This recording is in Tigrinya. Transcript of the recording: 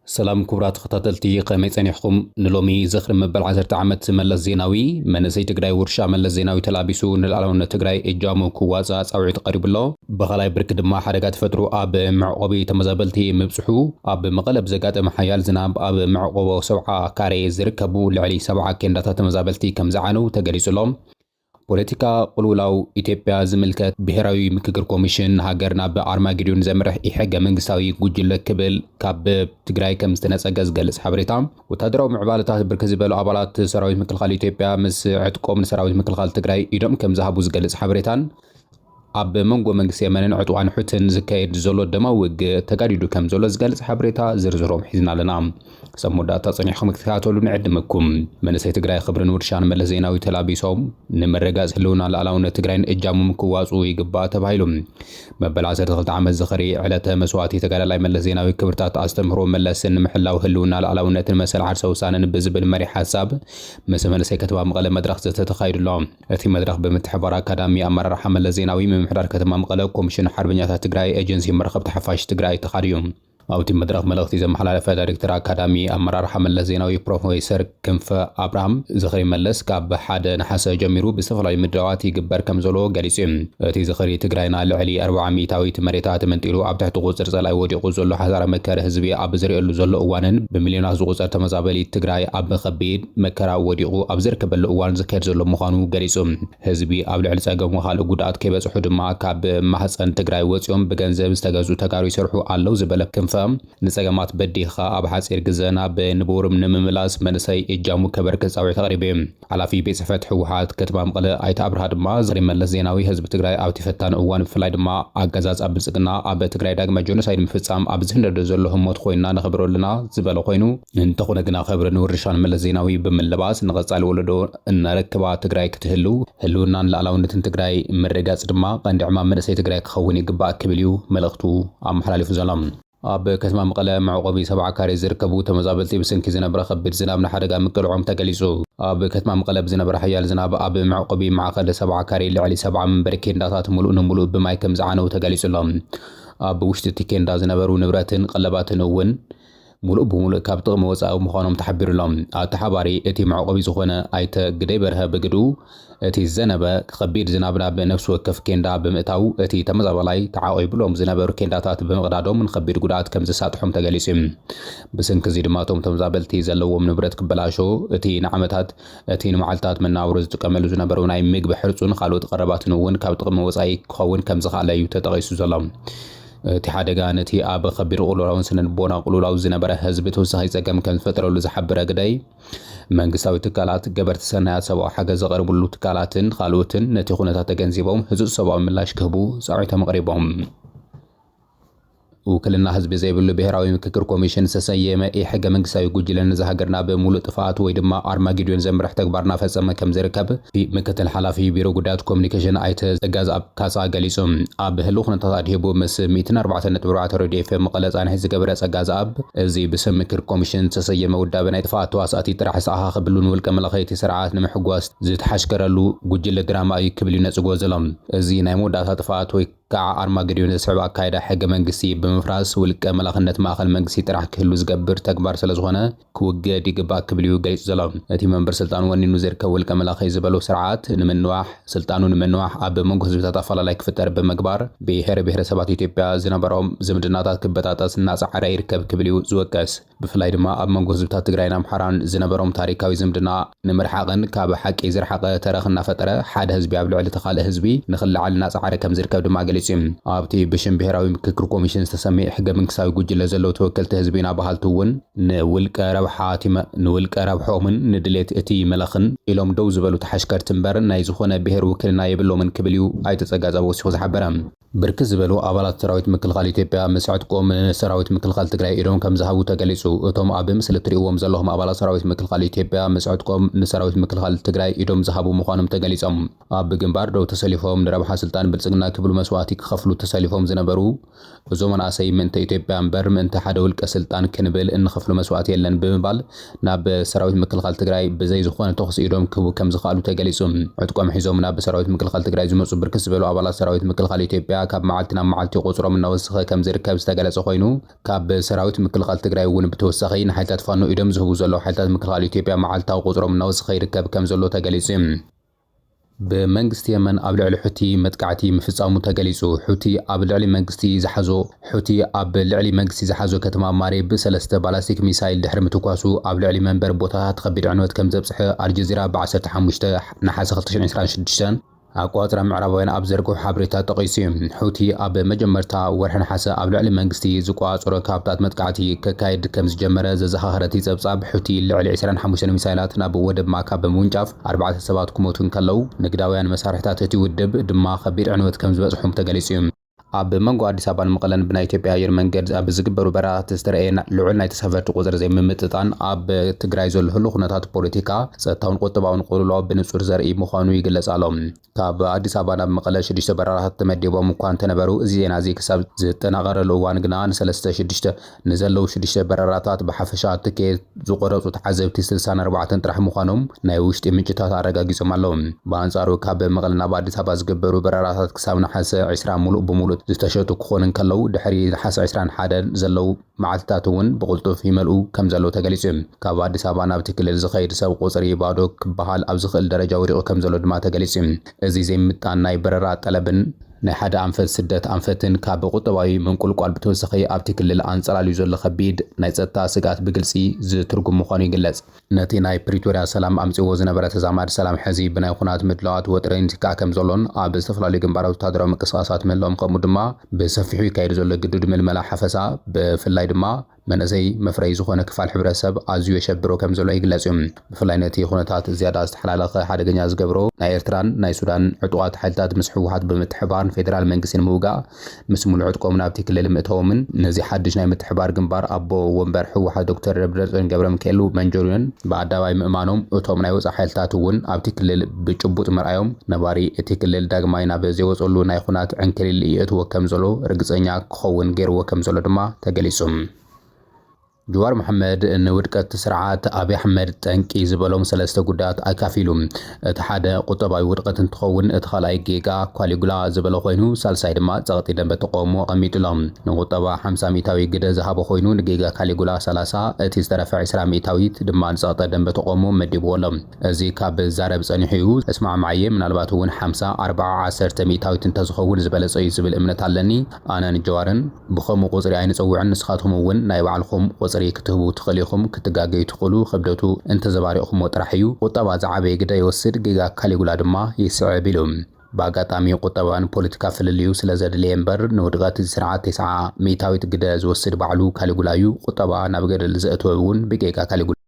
سلام كبرات خطاتلتي قيمة ثانيحكم نلومي زخر مبل عزرت عمت ملس زيناوي منسي تقراي ورشا ملس زيناوي تلابيسو نلعلون تقراي إجامو كوازا أوعي تقريب الله بغلاي بركد ما حركات فترو أب معقوبي تمزابلتي مبسحو أب مغلب زقات محيال زناب أب معقوبة سبعة كاري زركبو لعلي سبعة كنداتا تمزابلتي كم زعانو تقريسو لهم ፖለቲካ ቁልውላው ኢትዮጵያ ዝምልከት ብሔራዊ ምክክር ኮሚሽን ሃገርና በአርማጌዶን ዘምርሕ ኢሕገ መንግስታዊ ጉጅለ ክብል ካብ ትግራይ ከም ዝተነፀገ ዝገልጽ ሓበሬታ ወታደራዊ ምዕባለታት ብርክት ዝበሉ ኣባላት ሰራዊት ምክልኻል ኢትዮጵያ ምስ ዕጥቆም ንሰራዊት ምክልኻል ትግራይ ኢዶም ከም ዝሃቡ ዝገልጽ ሓበሬታን ኣብ መንጎ መንግስቲ የመንን ዕጡዋን ሕትን ዝካየድ ዘሎ ደማውግ ተጋዲዱ ከም ዘሎ ዝገልጽ ሓበሬታ ዝርዝሮም ሒዝና ኣለና ሰሙዳታ ጸኒሕኩም ክትከታተሉ ንዕድመኩም መንእሰይ ትግራይ ክብርን ውርሻን መለስ ዜናዊ ተላቢሶም ንምርጋጽ ህልውና ሉዓላውነት ትግራይን እጃሞም ክዋጹ ይግባእ ተባሂሉ መበል 12 ዓመት ዝኸሪ ዕለተ መስዋዕቲ ተጋዳላይ መለስ ዜናዊ ክብርታት ኣስተምህሮ መለስን ምሕላው ህልውና ሉዓላውነትን መሰል ዓርሰ ውሳነን ብዝብል መሪ ሓሳብ ምስ መንእሰይ ከተማ መቐለ መድረኽ ዝተተኻይዱሎ እቲ መድረኽ ብምትሕብባር ኣካዳሚ ኣመራርሓ መለስ ዜናዊ ምምሕዳር ከተማ መቐለ ኮሚሽን ሓርበኛታት ትግራይ ኤጀንሲ መራኸብቲ ሓፋሽ ትግራይ ተኻድዩ ኣብቲ መድረኽ መልእኽቲ ዘመሓላለፈ ዳይሬክተር ኣካዳሚ ኣመራርሓ መለስ ዜናዊ ፕሮፌሰር ክንፈ ኣብርሃም ዝኽሪ መለስ ካብ ሓደ ነሓሰ ጀሚሩ ብዝተፈላለዩ ምድላዋት ይግበር ከም ዘሎ ገሊጹ እቲ ዝኽሪ ትግራይና ልዕሊ 40 ሚእታዊት መሬታት ተመንጢሉ ኣብ ትሕቲ ቁፅር ጸላይ ወዲቑ ዘሎ ሓዛረ መከረ ህዝቢ ኣብ ዝሪኤሉ ዘሎ እዋንን ብሚልዮናት ዝቑፀር ተመዛበሊ ትግራይ ኣብ ከቢድ መከራ ወዲቑ ኣብ ዝርከበሉ እዋን ዝካየድ ዘሎ ምዃኑ ገሊጹ ህዝቢ ኣብ ልዕሊ ጸገሙ ካልእ ጉድኣት ከይበጽሑ ድማ ካብ ማህፀን ትግራይ ወፂኦም ብገንዘብ ዝተገዙ ተጋሩ ይሰርሑ ኣለው ዝበለ ክንፈ ንጸገማት በዲኻ ኣብ ሓጺር ግዘና በንቡርም ንምምላስ መንሰይ እጃሙ ከበርክት ጻውዒት ኣቕሪበ ሓላፊ ቤት ጽሕፈት ሕወሓት ከተማ መቐለ ኣይተ ኣብርሃ ድማ ዝኽሪ መለስ ዜናዊ ህዝቢ ትግራይ ኣብቲ ፈታኒ እዋን ብፍላይ ድማ ኣገዛዝ ኣብ ብልጽግና ኣብ ትግራይ ዳግመ ጆኖሳይድ ምፍጻም ኣብ ዝህነዶ ዘሎ ህሞት ኮይንና ነኽብረሉና ዝበለ ኮይኑ እንተኾነ ግና ክብርን ውርሻን መለስ ዜናዊ ብምልባስ ንቐጻሊ ወለዶ እናረክባ ትግራይ ክትህሉ ህልውናን ሉዓላውነትን ትግራይ ምርጋጽ ድማ ቀንዲ ዕማም መንእሰይ ትግራይ ክኸውን ይግባእ ክብል እዩ መልእኽቱ ኣመሓላሊፉ ዘሎ ኣብ ከተማ መቐለ መዕቆቢ 70 ካሬ ዝርከቡ ተመዛበልቲ ብስንኪ ዝነበረ ከቢድ ዝናብ ንሓደጋ ምቅልዖም ተገሊጹ ኣብ ከተማ መቐለ ዝነበረ ሓያል ዝናብ ኣብ መዕቆቢ ማዕከል 70 ካሬ ልዕሊ 70 መንበሪ ኬንዳታት ሙሉእ ንሙሉእ ብማይ ከም ዝዓነው ተገሊጹሎም ኣብ ውሽጢ እቲ ኬንዳ ዝነበሩ ንብረትን ቀለባትን እውን ሙሉእ ብሙሉእ ካብ ጥቕሚ ወፃኢ ምዃኖም ተሓቢሩሎም ኣተሓባሪ እቲ መዕቆቢ ዝኾነ ኣይተ ግደይ በርሀ ብግዱ እቲ ዘነበ ከቢድ ዝናብ ናብ ነፍሲ ወከፍ ኬንዳ ብምእታው እቲ ተመዛበላይ ተዓቆይብሎም ዝነበሩ ኬንዳታት ብምቕዳዶም ንከቢድ ጉድኣት ከም ዝሳጥሖም ተገሊጹ ብስንኪ እዚ ድማ እቶም ተመዛበልቲ ዘለዎም ንብረት ክበላሾ እቲ ንዓመታት እቲ ንመዓልታት መናብሮ ዝጥቀመሉ ዝነበሩ ናይ ምግቢ ሕርፁን ካልኦት ቀረባትን እውን ካብ ጥቕሚ ወፃኢ ክኸውን ከም ዝኽኣለ እዩ ተጠቒሱ ዘሎ እቲ ሓደጋ ነቲ ኣብ ከቢድ ቁልውላውን ስነልቦና ቁልውላው ዝነበረ ህዝቢ ተወሳኺ ፀገም ከም ዝፈጥረሉ ዝሓበረ ግዳይ መንግስታዊ ትካላት ገበርቲ ሰናያት ሰብኣዊ ሓገዝ ዘቕርብሉ ትካላትን ካልኦትን ነቲ ኩነታት ተገንዚቦም ህፁፅ ሰብኣዊ ምላሽ ክህቡ ፃውዒቶም ኣቕሪቦም ውክልና ህዝቢ ዘይብሉ ብሔራዊ ምክክር ኮሚሽን ዝተሰየመ ኢሕገ መንግስታዊ ጉጅለ ንዝሃገርና ብምሉእ ጥፋኣት ወይ ድማ ኣርማጌዶን ዘምርሕ ተግባር እናፈጸመ ከም ዝርከብ ምክትል ሓላፊ ቢሮ ጉዳያት ኮሙኒኬሽን ኣይተ ጸጋዝ ኣብ ካሳ ገሊጹ ኣብ ህልው ኩነታት ኣድሂቡ ምስ 104.4 ሬድዮ ኤፍኤም መቐለ ጻንሒ ዝገበረ ጸጋዝ ኣብ እዚ ብሰብ ምክር ኮሚሽን ዝተሰየመ ውዳበ ናይ ጥፋኣት ተዋሳእቲ ጥራሕ ዝኣኻኽብሉን ውልቀ መለኸይቲ ስርዓት ንምሕጓስ ዝተሓሽከረሉ ጉጅለ ድራማ እዩ ክብል ይነጽጎ ዘሎም እዚ ናይ መወዳእታ ጥፋኣት ወይ ከዓ ኣርማጌዶን ዝስዕብ ኣካይዳ ሕገ መንግስቲ ብምፍራስ ውልቀ መላኽነት ማእኸል መንግስቲ ጥራሕ ክህሉ ዝገብር ተግባር ስለ ዝኾነ ክውገድ ይግባእ ክብል እዩ ገሊጹ ዘሎ እቲ መንበር ስልጣኑ ወኒኑ ዝርከብ ውልቀ መላኸይ ዝበሎ ስርዓት ንምንዋሕ ስልጣኑ ንምንዋሕ ኣብ መንጎ ህዝብታት ኣፈላላይ ክፍጠር ብምግባር ብሄረ ብሄረሰባት ኢትዮጵያ ዝነበሮም ዝምድናታት ክበጣጠስ እናጻዕረ ይርከብ ክብል እዩ ዝወቀስ ብፍላይ ድማ ኣብ መንጎ ህዝብታት ትግራይን ኣምሓራን ዝነበሮም ታሪካዊ ዝምድና ንምርሓቕን ካብ ሓቂ ዝረሓቐ ተረኽ እናፈጠረ ሓደ ህዝቢ ኣብ ልዕሊ እቲ ካልእ ህዝቢ ንኽልዓል እናጻዕረ ከም ዝርከብ ድማ ገሊጹ ኣብቲ ብሽም ብሔራዊ ምክክር ኮሚሽን ዝተሰሚዕ ሕገ መንግስታዊ ጉጅለ ዘለዎ ተወከልቲ ህዝቢና ባህልቱ እውን ንውልቀ ረብሖምን ንድሌት እቲ መለኽን ኢሎም ደው ዝበሉ ተሓሽከርቲ እምበር ናይ ዝኾነ ብሔር ውክልና የብሎምን ክብል እዩ ኣይተጸጋዝ ኣብ ወሲኹ ዝሓበረ ብርክት ዝበሉ ኣባላት ሰራዊት ምክልኻል ኢትዮጵያ ምስ ዕጥቆም ንሰራዊት ምክልኻል ትግራይ ኢዶም ከም ዝሃቡ ተገሊጹ እቶም ኣብ ምስሊ እትሪእዎም ዘለኹም ኣባላት ሰራዊት ምክልኻል ኢትዮጵያ ምስ ዕጥቆም ንሰራዊት ምክልኻል ትግራይ ኢዶም ዝሃቡ ምዃኖም ተገሊጾም ኣብ ግንባር ደው ተሰሊፎም ንረብሓ ስልጣን ብልጽግና ክብሉ መስዋዕቲ መስዋዕቲ ክኸፍሉ ተሰሊፎም ዝነበሩ እዞም መናእሰይ ምእንተ ኢትዮጵያ እምበር ምእንተ ሓደ ውልቀ ስልጣን ክንብል እንኸፍሉ መስዋዕቲ የለን ብምባል ናብ ሰራዊት ምክልኻል ትግራይ ብዘይ ዝኾነ ተኹስ ኢዶም ክህቡ ከም ዝኽኣሉ ተገሊጹ። ዕጥቆም ሒዞም ናብ ሰራዊት ምክልኻል ትግራይ ዝመጹ ብርክት ዝበሉ ኣባላት ሰራዊት ምክልኻል ኢትዮጵያ ካብ መዓልቲ ናብ መዓልቲ ቁጽሮም እናወሰኸ ከም ዝርከብ ዝተገለጸ ኮይኑ ካብ ሰራዊት ምክልኻል ትግራይ እውን ብተወሳኺ ንሓይልታት ፋኖ ኢዶም ዝህቡ ዘለዉ ሓይልታት ምክልኻል ኢትዮጵያ መዓልታዊ ቁጽሮም እናወሰኸ ይርከብ ከም ዘሎ ተገሊጹ። بمنجستي يمن أبلع الحوتي متقعتي مفصامو تغليصو حوتي أبلع منجستي زحزو حوتي أبلع منجستي زحزو كتما ماري بسلسته بالاستيك ميسايل دحر متوكاسو أبلع منبر بوتات خبير عنوات كم زبصح الجزيرة بعسر تحمشته نحاس 2026 أقواتر معربوين أبزرقو حابريتا تقيسيم حوتي أب مجمرتا ورحن حاسة أبلع منجستي زقوات صورة كابتات متقعتي ككايد كم زجمرة ززخارتي زبصاب حوتي اللي 25 ميسايلات ناب ودب ماكا بمونجاف 4 سبات كموتون كلو نقداويان مسارحتات تي ودب دما خبير عنوات كم زبصحهم تقليسيم أب منغو أديس أبان مقلن بنا إثيوبيا أير منجد أب زقبرو برات تسترئين لعل نايت سفرت قدر زي ممتتان أب تግራይ ዘሎ ህሉ ኩነታት ፖለቲካ ጸጥታውን ቁጠባውን ቁልሎ ብንጹር ዘርኢ ምዃኑ ይግለጽ ኣሎም። ካብ ኣዲስ ኣበባ ናብ መቐለ 6 በረራታት ተመዲቦም እኳ እንተነበሩ እዚ ዜና እዚ ክሳብ ዝጠናቐረሉ እዋን ግና ን3 ንዘለዉ 6 በረራታት ብሓፈሻ ትኬት ዝቆረጹ ተዓዘብቲ 64 ጥራሕ ምዃኖም ናይ ውሽጢ ምንጭታት ኣረጋጊጾም ኣለው። ብኣንጻሩ ካብ መቐለ ናብ ኣዲስ ኣበባ ዝግበሩ በረራታት ክሳብ ነሓሰ 20 ሙሉእ ብሙሉእ ዝተሸጡ ክኾኑ ከለዉ ድሕሪ ነሓሰ 21 ዘለው መዓልትታት እውን ብቁልጡፍ ይመልኡ ከም ዘለው ተገሊጹ። ካብ ኣዲስ ኣበባ ናብቲ ክልል ዝኸይድ ሰብ ቁጽሪ ባዶ ክበሃል ኣብ ዝኽእል ደረጃ ወሪቑ ከም ዘሎ ድማ ተገሊጹ። እዚ ዘይምጣን ናይ በረራ ጠለብን ናይ ሓደ ኣንፈት ስደት ኣንፈትን ካብ ቁጠባዊ መንቁልቋል ብተወሳኺ ኣብቲ ክልል ኣንጸላልዩ ዘሎ ከቢድ ናይ ጸጥታ ስጋት ብግልጺ ዝትርጉም ምዃኑ ይግለጽ። ነቲ ናይ ፕሪቶሪያ ሰላም ኣምጽዎ ዝነበረ ተዛማዲ ሰላም ሕዚ ብናይ ኩናት ምድላዋት ወጥረን ይትካዕ ከም ዘሎን ኣብ ዝተፈላለዩ ግንባራት ወታደራዊ ምንቅስቓሳት ምህላዎም ከምኡ ድማ ብሰፊሑ ይካየድ ዘሎ ግድድ ምልመላ ሓፈሳ ብፍላይ ድማ መንእሰይ መፍረይ ዝኾነ ክፋል ሕብረተሰብ ኣዝዩ የሸብሮ ከም ዘሎ ይግለጽ። ብፍላይ ነቲ ኩነታት ዝያዳ ዝተሓላለኸ ሓደገኛ ዝገብሮ ናይ ኤርትራን ናይ ሱዳን ዕጡቓት ሓይልታት ምስ ሕወሓት ብምትሕባር ፌደራል መንግስቲ ንምውጋእ ምስ ሙሉእ ዕጥቆም ናብቲ ክልል ምእተዎምን ነዚ ሓድሽ ናይ ምትሕባር ግንባር ኣቦ ወንበር ሕወሓት ዶክተር ደብረጽዮን ገብረሚካኤል መንጀሩን ብኣደባባይ ምእማኖም እቶም ናይ ወፃኢ ሓይልታት እውን ኣብቲ ክልል ብጭቡጥ መርኣዮም ነባሪ እቲ ክልል ዳግማይ ናብ ዘይወፀሉ ናይ ኩናት ዕንክሊል ይእትዎ ከም ዘሎ ርግፀኛ ክኸውን ገይርዎ ከም ዘሎ ድማ ተገሊጹ። جوار محمد نودكت سرعات أبي أحمد تنكي زبالهم 3 ጉዳያት ኣካፊሉ እቲ ሓደ ቁጠባዊ ውድቀት እንትኸውን እቲ ካልኣይ ጌጋ ኳሊጉላ ዝበለ ኮይኑ ሳልሳይ ድማ ጸቕጢ ደንበ ተቆሞ ቀሚጡሎም ንቁጠባ 50 ሚታዊ ግደ ዝሃበ ኮይኑ ንጌጋ ካሊጉላ 30 እቲ ዝተረፈ 20 ሚታዊት ድማ ንጸቕጢ ደንበ ተቆሞ መዲብዎሎም እዚ ካብ ዛረብ ጸኒሑ እዩ እስማዕ ማዕየ ምናልባት እውን 50 40 10 ሚታዊት እንተዝኸውን ዝበለጸ እዩ ዝብል እምነት ኣለኒ ኣነ ንጀዋርን ብኸምኡ ቁጽሪ ኣይንጸውዕን ንስኻትኩም እውን ናይ ባዕልኩም ቁጽሪ ክትህቡ ትኽእልኹም ክትጋገዩ ትኽእሉ ክብደቱ እንተዘባሪቕኩም ጥራሕ እዩ ቁጠባ ዝዓበየ ግደ ይወስድ ጌጋ ካሊጉላ ድማ ይስዕብ ኢሉ በአጋጣሚ ቁጠባን ፖለቲካ ፍልልዩ ስለዘድልየ እምበር ንውድቀት ስርዓት 90 ሚታዊት ግደ ዝወስድ ባዕሉ ካሊጉላ እዩ ቁጠባ ናብ ገደል ዘእትወውን ብጌጋ ካሊጉላ